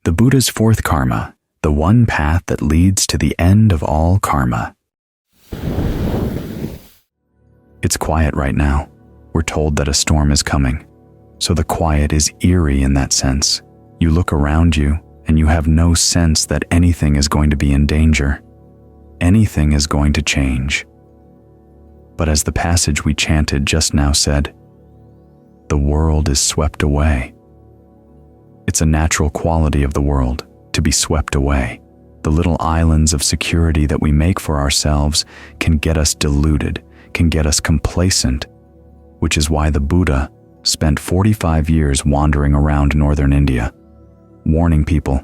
The Buddha's fourth karma, the one path that leads to the end of all karma. It's quiet right now. We're told that a storm is coming. So the quiet is eerie in that sense. You look around you and you have no sense that anything is going to be in danger. Anything is going to change. But as the passage we chanted just now said, the world is swept away. It's a natural quality of the world to be swept away. The little islands of security that we make for ourselves can get us deluded, can get us complacent, which is why the Buddha spent 45 years wandering around northern India, warning people,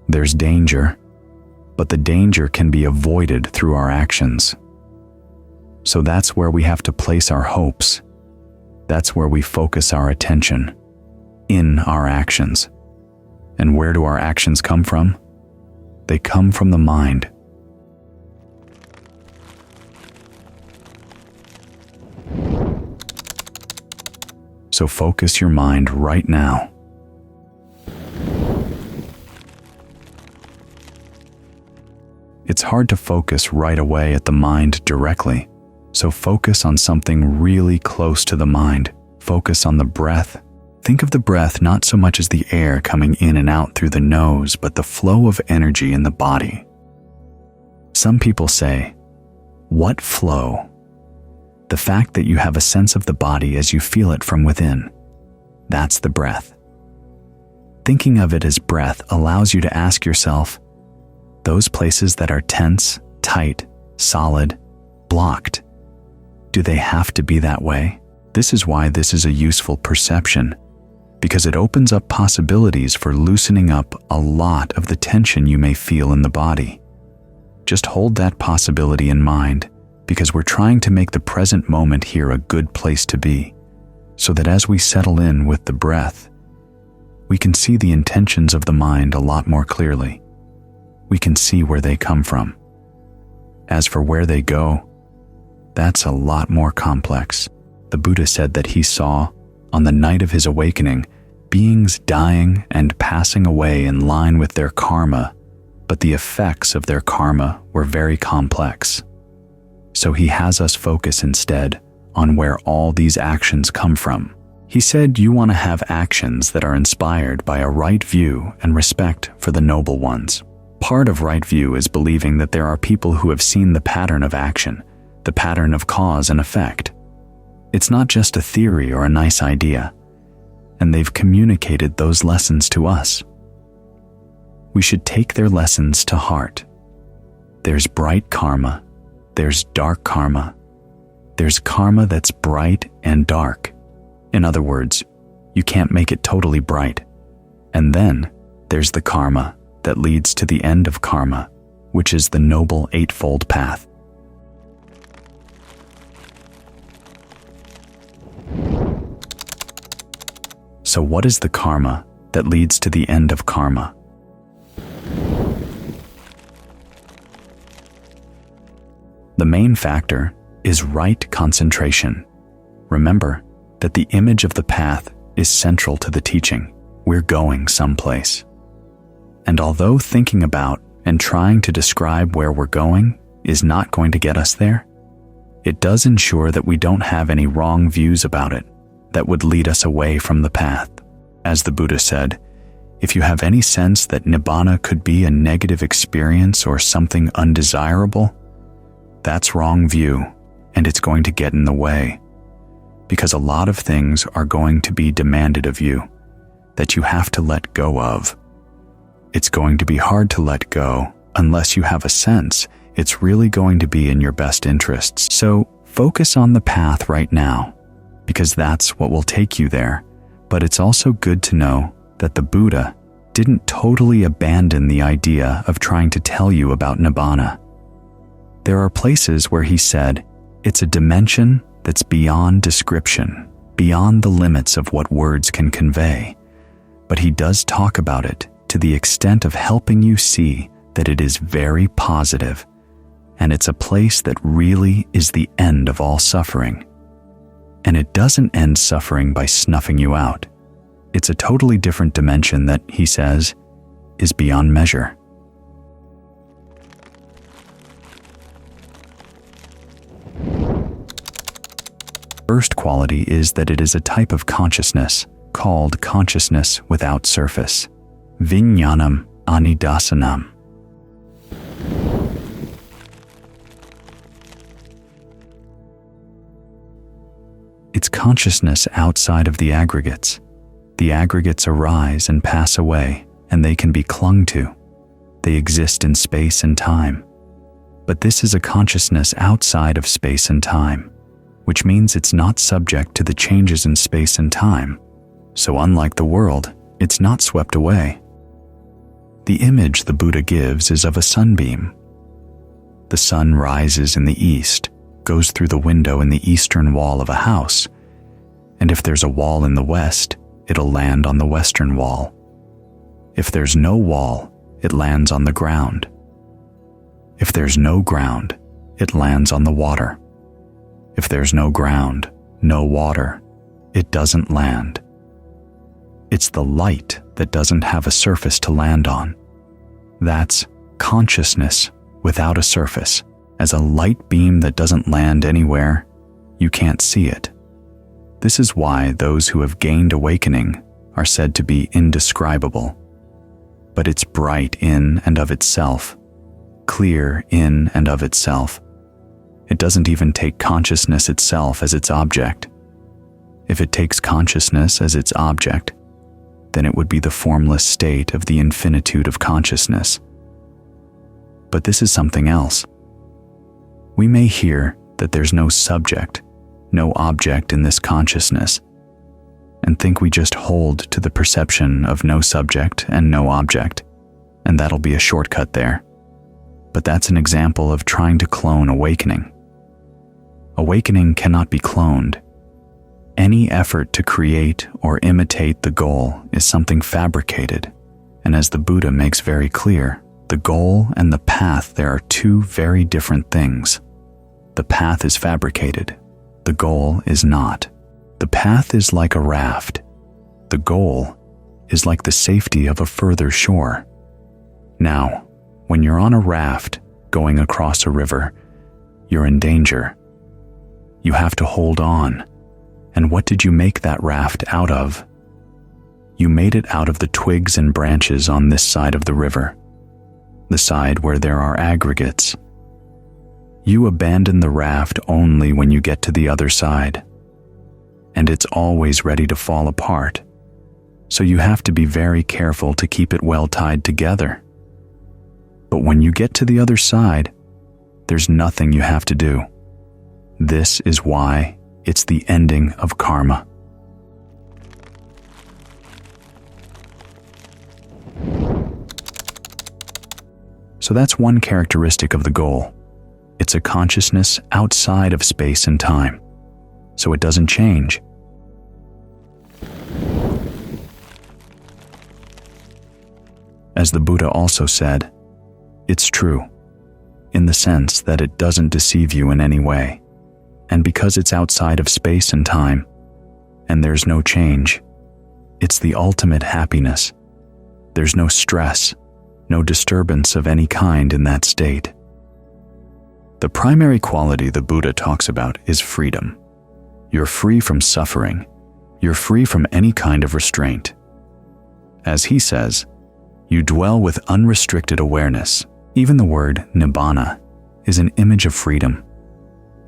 there's danger, but the danger can be avoided through our actions. So that's where we have to place our hopes. That's where we focus our attention, in our actions. And where do our actions come from? They come from the mind. So focus your mind right now. It's hard to focus right away at the mind directly, so focus on something really close to the mind. Focus on the breath. Think of the breath not so much as the air coming in and out through the nose, but the flow of energy in the body. Some people say, what flow? The fact that you have a sense of the body as you feel it from within. That's the breath. Thinking of it as breath allows you to ask yourself, those places that are tense, tight, solid, blocked, do they have to be that way? This is why this is a useful perception, because it opens up possibilities for loosening up a lot of the tension you may feel in the body. Just hold that possibility in mind, because we're trying to make the present moment here a good place to be, so that as we settle in with the breath, we can see the intentions of the mind a lot more clearly. We can see where they come from. As for where they go, that's a lot more complex. The Buddha said that he saw, on the night of his awakening, beings dying and passing away in line with their karma, but the effects of their karma were very complex. So he has us focus instead on where all these actions come from. He said you want to have actions that are inspired by a right view and respect for the noble ones. Part of right view is believing that there are people who have seen the pattern of action, the pattern of cause and effect. It's not just a theory or a nice idea, and they've communicated those lessons to us. We should take their lessons to heart. There's bright karma, there's dark karma, there's karma that's bright and dark. In other words, you can't make it totally bright. And then there's the karma that leads to the end of karma, which is the Noble Eightfold Path. So what is the karma that leads to the end of karma? The main factor is right concentration. Remember that the image of the path is central to the teaching. We're going someplace. And although thinking about and trying to describe where we're going is not going to get us there, it does ensure that we don't have any wrong views about it that would lead us away from the path. As the Buddha said, if you have any sense that Nibbana could be a negative experience or something undesirable, that's wrong view, and it's going to get in the way. Because a lot of things are going to be demanded of you that you have to let go of. It's going to be hard to let go unless you have a sense it's really going to be in your best interests. So focus on the path right now, because that's what will take you there. But it's also good to know that the Buddha didn't totally abandon the idea of trying to tell you about Nibbana. There are places where he said it's a dimension that's beyond description, beyond the limits of what words can convey. But he does talk about it to the extent of helping you see that it is very positive, and it's a place that really is the end of all suffering. And it doesn't end suffering by snuffing you out. It's a totally different dimension that, he says, is beyond measure. First quality is that it is a type of consciousness called consciousness without surface, Vijnanam anidasanam. It's consciousness outside of the aggregates. The aggregates arise and pass away, and they can be clung to. They exist in space and time. But this is a consciousness outside of space and time, which means it's not subject to the changes in space and time. So unlike the world, it's not swept away. The image the Buddha gives is of a sunbeam. The sun rises in the east, goes through the window in the eastern wall of a house, and if there's a wall in the west, it'll land on the western wall. If there's no wall, it lands on the ground. If there's no ground, it lands on the water. If there's no ground, no water, it doesn't land. It's the light that doesn't have a surface to land on. That's consciousness without a surface. As a light beam that doesn't land anywhere, you can't see it. This is why those who have gained awakening are said to be indescribable. But it's bright in and of itself, clear in and of itself. It doesn't even take consciousness itself as its object. If it takes consciousness as its object, then it would be the formless state of the infinitude of consciousness. But this is something else. We may hear that there's no subject, no object in this consciousness, and think we just hold to the perception of no subject and no object, and that'll be a shortcut there. But that's an example of trying to clone awakening. Awakening cannot be cloned. Any effort to create or imitate the goal is something fabricated, and as the Buddha makes very clear, the goal and the path, there are two very different things. The path is fabricated. The goal is not. The path is like a raft. The goal is like the safety of a further shore. Now, when you're on a raft going across a river, you're in danger. You have to hold on. And what did you make that raft out of? You made it out of the twigs and branches on this side of the river, the side where there are aggregates. You abandon the raft only when you get to the other side, and it's always ready to fall apart, so you have to be very careful to keep it well tied together. But when you get to the other side, there's nothing you have to do. This is why it's the ending of karma. So that's one characteristic of the goal. It's a consciousness outside of space and time, so it doesn't change. As the Buddha also said, it's true, in the sense that it doesn't deceive you in any way, and because it's outside of space and time, and there's no change, it's the ultimate happiness. There's no stress, no disturbance of any kind in that state. The primary quality the Buddha talks about is freedom. You're free from suffering. You're free from any kind of restraint. As he says, you dwell with unrestricted awareness. Even the word Nibbana is an image of freedom.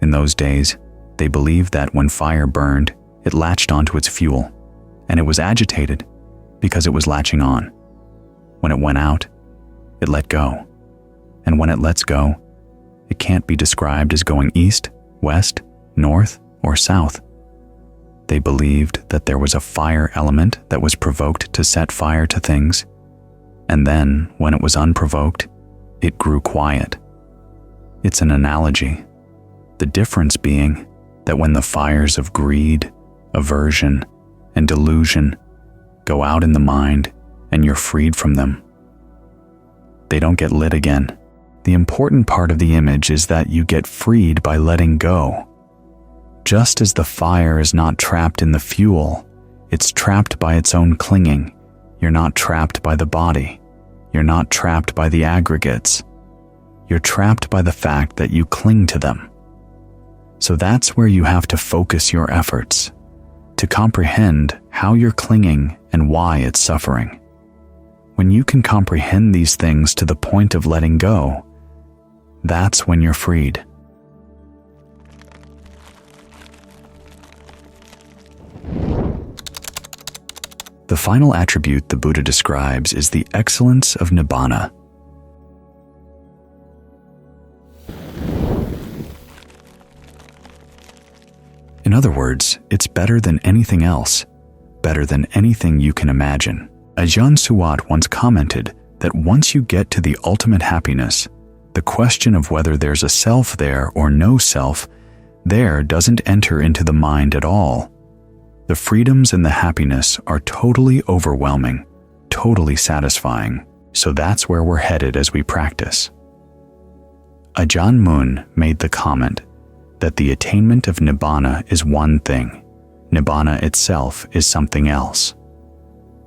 In those days, they believed that when fire burned, it latched onto its fuel, and it was agitated because it was latching on. When it went out, it let go. And when it lets go, it can't be described as going east, west, north, or south. They believed that there was a fire element that was provoked to set fire to things, and then, when it was unprovoked, it grew quiet. It's an analogy, the difference being that when the fires of greed, aversion, and delusion go out in the mind and you're freed from them, they don't get lit again. The important part of the image is that you get freed by letting go. Just as the fire is not trapped in the fuel, it's trapped by its own clinging. You're not trapped by the body. You're not trapped by the aggregates. You're trapped by the fact that you cling to them. So that's where you have to focus your efforts, to comprehend how you're clinging and why it's suffering. When you can comprehend these things to the point of letting go, that's when you're freed. The final attribute the Buddha describes is the excellence of Nibbana. In other words, it's better than anything else, better than anything you can imagine. Ajahn Suwat once commented that once you get to the ultimate happiness, the question of whether there's a self there or no self there doesn't enter into the mind at all. The freedoms and the happiness are totally overwhelming, totally satisfying. So that's where we're headed as we practice. Ajahn Mun made the comment that the attainment of Nibbana is one thing. Nibbana itself is something else.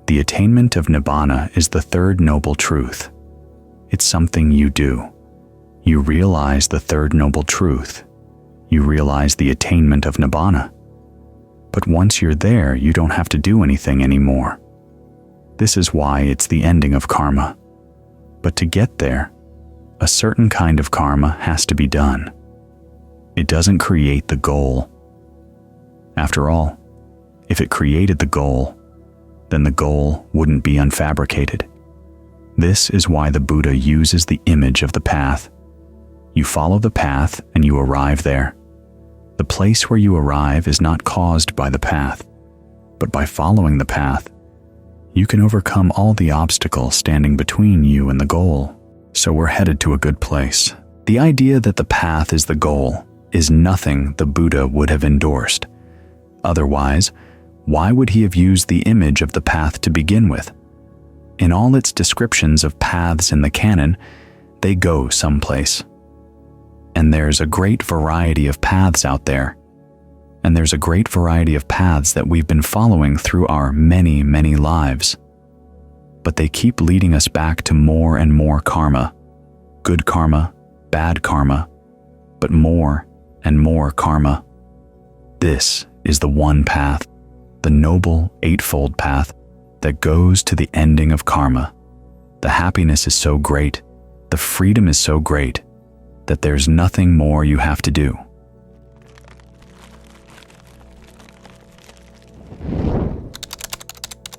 The attainment of Nibbana is the third noble truth. It's something you do. You realize the third noble truth. You realize the attainment of Nibbana. But once you're there, you don't have to do anything anymore. This is why it's the ending of karma. But to get there, a certain kind of karma has to be done. It doesn't create the goal. After all, if it created the goal, then the goal wouldn't be unfabricated. This is why the Buddha uses the image of the path. You follow the path and you arrive there. The place where you arrive is not caused by the path, but by following the path, you can overcome all the obstacles standing between you and the goal. So we're headed to a good place. The idea that the path is the goal is nothing the Buddha would have endorsed. Otherwise, why would he have used the image of the path to begin with? In all its descriptions of paths in the canon, they go someplace. And there's a great variety of paths out there. And there's a great variety of paths that we've been following through our many, many lives. But they keep leading us back to more and more karma. Good karma, bad karma, but more and more karma. This is the one path, the Noble Eightfold Path that goes to the ending of karma. The happiness is so great, the freedom is so great, that there's nothing more you have to do.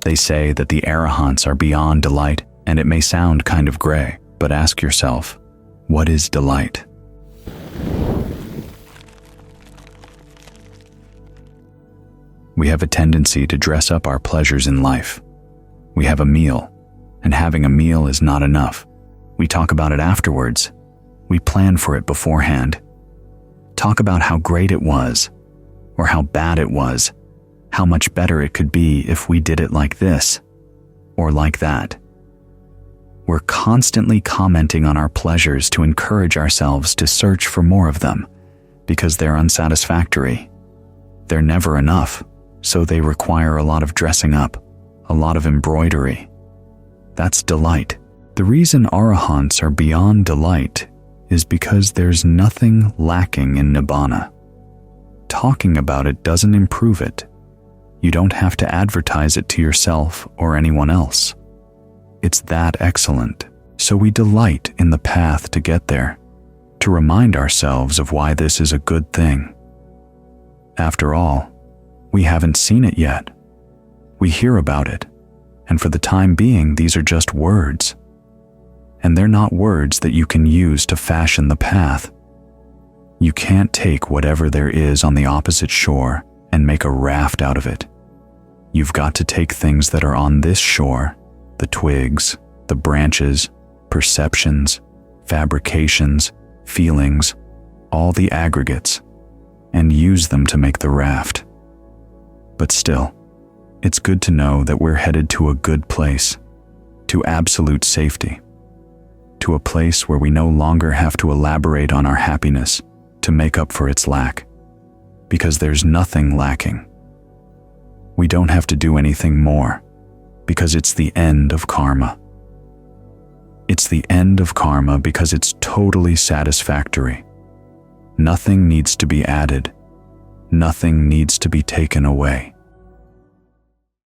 They say that the arahants are beyond delight, and it may sound kind of gray, but ask yourself, what is delight? We have a tendency to dress up our pleasures in life. We have a meal, and having a meal is not enough. We talk about it afterwards. We plan for it beforehand. Talk about how great it was, or how bad it was, how much better it could be if we did it like this, or like that. We're constantly commenting on our pleasures to encourage ourselves to search for more of them, because they're unsatisfactory. They're never enough, so they require a lot of dressing up, a lot of embroidery. That's delight. The reason arahants are beyond delight is because there's nothing lacking in Nibbana. Talking about it doesn't improve it. You don't have to advertise it to yourself or anyone else. It's that excellent. So we delight in the path to get there, to remind ourselves of why this is a good thing. After all, we haven't seen it yet. We hear about it, and for the time being, these are just words. And they're not words that you can use to fashion the path. You can't take whatever there is on the opposite shore and make a raft out of it. You've got to take things that are on this shore, the twigs, the branches, perceptions, fabrications, feelings, all the aggregates, and use them to make the raft. But still, it's good to know that we're headed to a good place, to absolute safety, to a place where we no longer have to elaborate on our happiness to make up for its lack, because there's nothing lacking. We don't have to do anything more, because it's the end of karma. It's the end of karma because it's totally satisfactory. Nothing needs to be added. Nothing needs to be taken away.